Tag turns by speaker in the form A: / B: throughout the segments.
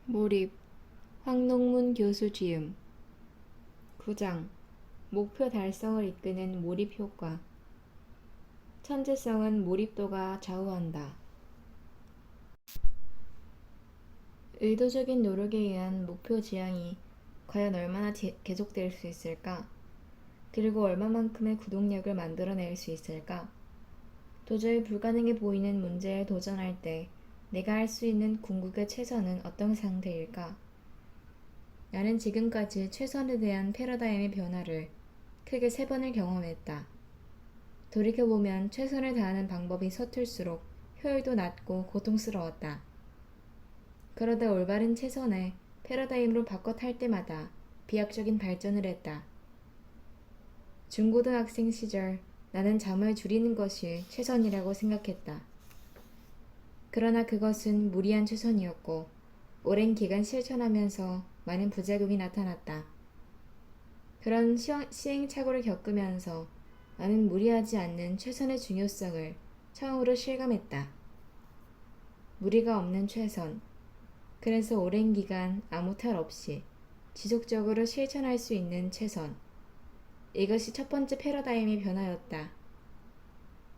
A: 몰입, 황농문 교수 지음. 9장. 목표 달성을 이끄는 몰입 효과. 천재성은 몰입도가 좌우한다. 의도적인 노력에 의한 목표 지향이 과연 얼마나 계속될 수 있을까? 그리고 얼마만큼의 구동력을 만들어낼 수 있을까? 도저히 불가능해 보이는 문제에 도전할 때 내가 할 수 있는 궁극의 최선은 어떤 상태일까? 나는 지금까지 최선에 대한 패러다임의 변화를 크게 3번을 경험했다. 돌이켜보면 최선을 다하는 방법이 서툴수록 효율도 낮고 고통스러웠다. 그러다 올바른 최선의 패러다임으로 바꿔 탈 때마다 비약적인 발전을 했다. 중고등학생 시절 나는 잠을 줄이는 것이 최선이라고 생각했다. 그러나 그것은 무리한 최선이었고 오랜 기간 실천하면서 많은 부작용이 나타났다. 그런 시행착오를 겪으면서 나는 무리하지 않는 최선의 중요성을 처음으로 실감했다. 무리가 없는 최선. 그래서 오랜 기간 아무 탈 없이 지속적으로 실천할 수 있는 최선. 이것이 첫 번째 패러다임의 변화였다.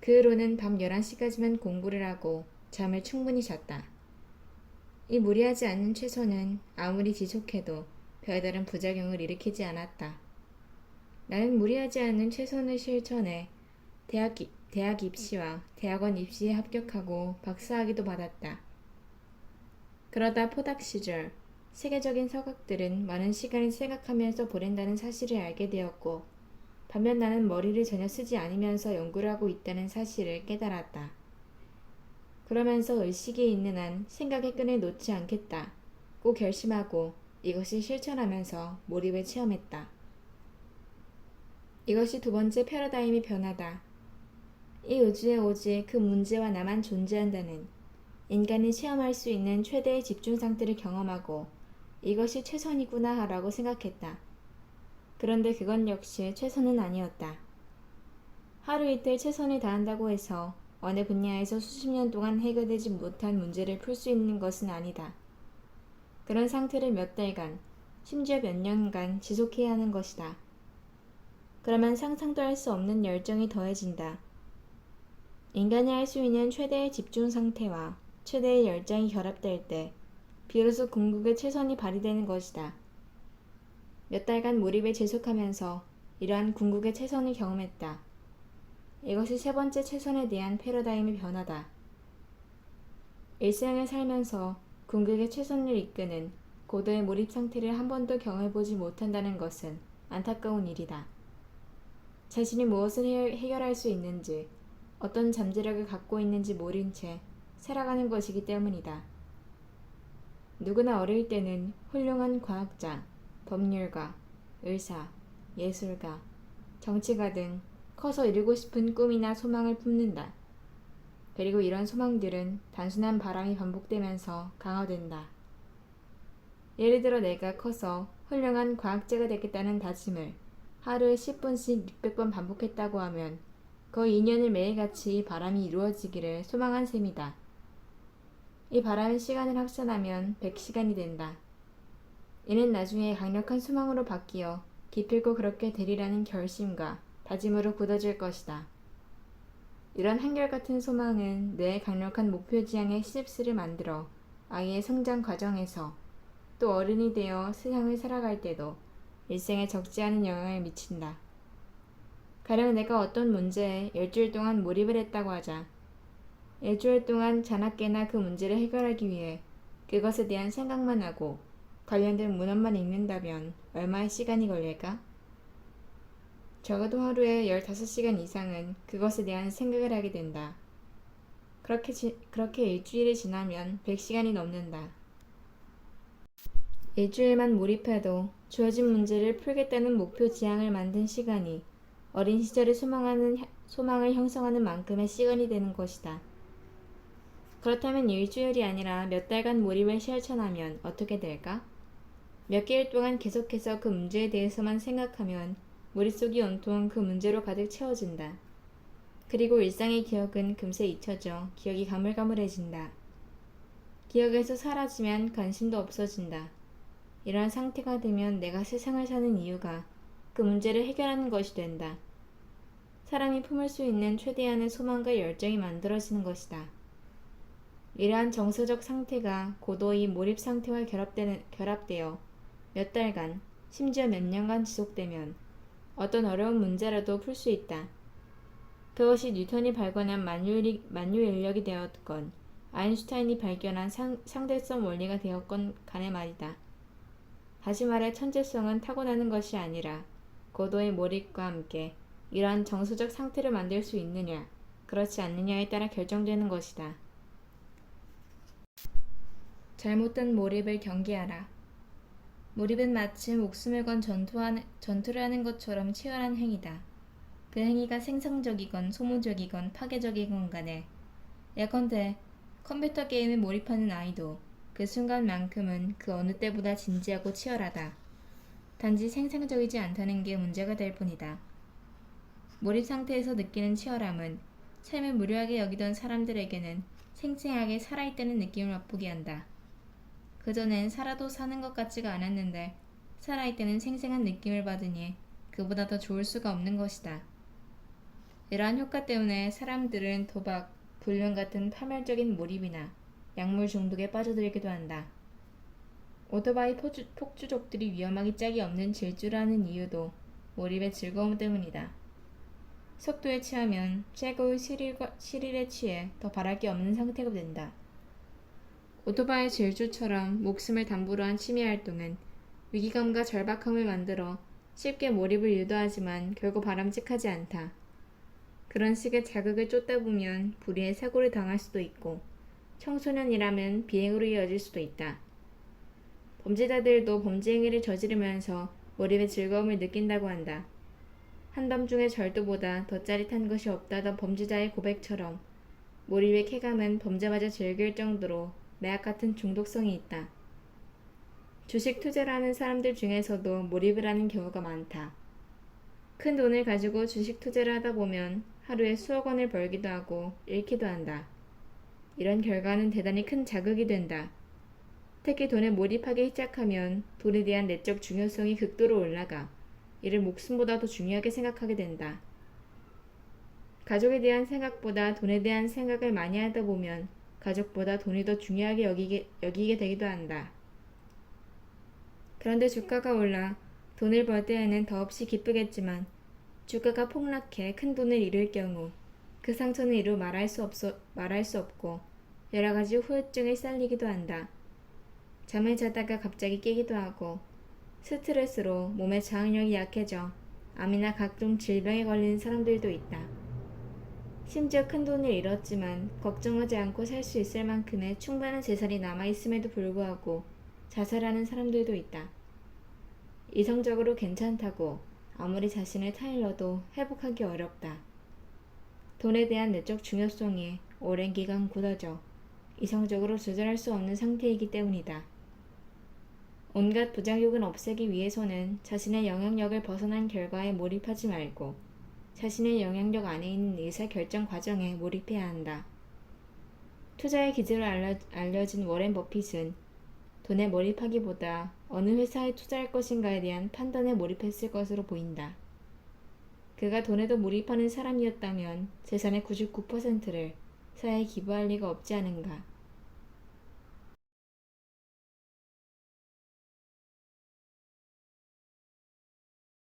A: 그 후로는 밤 11시까지만 공부를 하고 잠을 충분히 잤다. 이 무리하지 않는 최선은 아무리 지속해도 별다른 부작용을 일으키지 않았다. 나는 무리하지 않는 최선의 실천에 대학 입시와 대학원 입시에 합격하고 박사학위도 받았다. 그러다 포닥 시절 세계적인 서각들은 많은 시간을 생각하면서 보낸다는 사실을 알게 되었고 반면 나는 머리를 전혀 쓰지 않으면서 연구를 하고 있다는 사실을 깨달았다. 그러면서 의식이 있는 한 생각의 끈을 놓지 않겠다. 꼭 결심하고 이것을 실천하면서 몰입을 체험했다. 이것이 두 번째 패러다임의 변화다. 이 우주에 오직 그 문제와 나만 존재한다는 인간이 체험할 수 있는 최대의 집중 상태를 경험하고 이것이 최선이구나 라고 생각했다. 그런데 그건 역시 최선은 아니었다. 하루 이틀 최선을 다한다고 해서 어느 분야에서 수십 년 동안 해결되지 못한 문제를 풀 수 있는 것은 아니다. 그런 상태를 몇 달간, 심지어 몇 년간 지속해야 하는 것이다. 그러면 상상도 할 수 없는 열정이 더해진다. 인간이 할 수 있는 최대의 집중 상태와 최대의 열정이 결합될 때 비로소 궁극의 최선이 발휘되는 것이다. 몇 달간 몰입을 지속하면서 이러한 궁극의 최선을 경험했다. 이것이 세 번째 최선에 대한 패러다임의 변화다. 일생을 살면서 궁극의 최선을 이끄는 고도의 몰입 상태를 한 번도 경험해보지 못한다는 것은 안타까운 일이다. 자신이 무엇을 해결할 수 있는지, 어떤 잠재력을 갖고 있는지 모른 채 살아가는 것이기 때문이다. 누구나 어릴 때는 훌륭한 과학자, 법률가, 의사, 예술가, 정치가 등 커서 이루고 싶은 꿈이나 소망을 품는다. 그리고 이런 소망들은 단순한 바람이 반복되면서 강화된다. 예를 들어 내가 커서 훌륭한 과학자가 되겠다는 다짐을 하루에 10분씩 600번 반복했다고 하면 거의 2년을 매일같이 바람이 이루어지기를 소망한 셈이다. 이 바람의 시간을 합산하면 100시간이 된다. 이는 나중에 강력한 소망으로 바뀌어 기필코 그렇게 되리라는 결심과 다짐으로 굳어질 것이다. 이런 한결같은 소망은 뇌의 강력한 목표 지향의 시냅스를 만들어 아이의 성장 과정에서 또 어른이 되어 세상을 살아갈 때도 일생에 적지 않은 영향을 미친다. 가령 내가 어떤 문제에 일주일 동안 몰입을 했다고 하자. 일주일 동안 자나깨나 그 문제를 해결하기 위해 그것에 대한 생각만 하고 관련된 문헌만 읽는다면 얼마의 시간이 걸릴까? 적어도 하루에 15시간 이상은 그것에 대한 생각을 하게 된다. 그렇게 일주일이 지나면 100시간이 넘는다. 일주일만 몰입해도 주어진 문제를 풀겠다는 목표 지향을 만든 시간이 어린 시절에 소망을 형성하는 만큼의 시간이 되는 것이다. 그렇다면 일주일이 아니라 몇 달간 몰입을 실천하면 어떻게 될까? 몇 개월 동안 계속해서 그 문제에 대해서만 생각하면 머릿속이 온통 그 문제로 가득 채워진다. 그리고 일상의 기억은 금세 잊혀져 기억이 가물가물해진다. 기억에서 사라지면 관심도 없어진다. 이러한 상태가 되면 내가 세상을 사는 이유가 그 문제를 해결하는 것이 된다. 사람이 품을 수 있는 최대한의 소망과 열정이 만들어지는 것이다. 이러한 정서적 상태가 고도의 몰입 상태와 결합되어 몇 달간, 심지어 몇 년간 지속되면 어떤 어려운 문제라도 풀 수 있다. 그것이 뉴턴이 발견한 만유 인력이 되었건 아인슈타인이 발견한 상대성 원리가 되었건 간에 말이다. 다시 말해 천재성은 타고나는 것이 아니라 고도의 몰입과 함께 이러한 정서적 상태를 만들 수 있느냐, 그렇지 않느냐에 따라 결정되는 것이다. 잘못된 몰입을 경계하라. 몰입은 마치 목숨을 건 전투를 하는 것처럼 치열한 행위다. 그 행위가 생산적이건 소모적이건 파괴적이건 간에 예컨대 컴퓨터 게임에 몰입하는 아이도 그 순간만큼은 그 어느 때보다 진지하고 치열하다. 단지 생산적이지 않다는 게 문제가 될 뿐이다. 몰입 상태에서 느끼는 치열함은 삶을 무료하게 여기던 사람들에게는 생생하게 살아있다는 느낌을 맛보게 한다. 그전엔 살아도 사는 것 같지가 않았는데 살아있다는 생생한 느낌을 받으니 그보다 더 좋을 수가 없는 것이다. 이러한 효과 때문에 사람들은 도박, 불륜 같은 파멸적인 몰입이나 약물 중독에 빠져들기도 한다. 오토바이 폭주족들이 위험하기 짝이 없는 질주를 하는 이유도 몰입의 즐거움 때문이다. 속도에 취하면 최고의 스릴에 취해 더 바랄 게 없는 상태가 된다. 오토바이 질주처럼 목숨을 담보로 한 취미 활동은 위기감과 절박함을 만들어 쉽게 몰입을 유도하지만 결코 바람직하지 않다. 그런 식의 자극을 쫓다 보면 불의의 사고를 당할 수도 있고 청소년이라면 비행으로 이어질 수도 있다. 범죄자들도 범죄 행위를 저지르면서 몰입의 즐거움을 느낀다고 한다. 한밤중의 절도보다 더 짜릿한 것이 없다던 범죄자의 고백처럼 몰입의 쾌감은 범죄마저 즐길 정도로 매약 같은 중독성이 있다. 주식 투자를 하는 사람들 중에서도 몰입을 하는 경우가 많다. 큰 돈을 가지고 주식 투자를 하다 보면 하루에 수억 원을 벌기도 하고 잃기도 한다. 이런 결과는 대단히 큰 자극이 된다. 특히 돈에 몰입하기 시작하면 돈에 대한 내적 중요성이 극도로 올라가 이를 목숨보다 더 중요하게 생각하게 된다. 가족에 대한 생각보다 돈에 대한 생각을 많이 하다 보면 가족보다 돈이 더 중요하게 여기게 되기도 한다. 그런데 주가가 올라 돈을 벌 때에는 더없이 기쁘겠지만 주가가 폭락해 큰 돈을 잃을 경우 그 상처는 이루 말할 수 없고 여러 가지 후유증에 시달리기도 한다. 잠을 자다가 갑자기 깨기도 하고 스트레스로 몸의 저항력이 약해져 암이나 각종 질병에 걸리는 사람들도 있다. 심지어 큰 돈을 잃었지만 걱정하지 않고 살 수 있을 만큼의 충분한 재산이 남아있음에도 불구하고 자살하는 사람들도 있다. 이성적으로 괜찮다고 아무리 자신을 타일러도 회복하기 어렵다. 돈에 대한 내적 중요성이 오랜 기간 굳어져 이성적으로 조절할 수 없는 상태이기 때문이다. 온갖 부작용을 없애기 위해서는 자신의 영향력을 벗어난 결과에 몰입하지 말고 자신의 영향력 안에 있는 의사결정 과정에 몰입해야 한다. 투자의 기질로 알려진 워렌 버핏은 돈에 몰입하기보다 어느 회사에 투자할 것인가에 대한 판단에 몰입했을 것으로 보인다. 그가 돈에도 몰입하는 사람이었다면 재산의 99%를 사회에 기부할 리가 없지 않은가.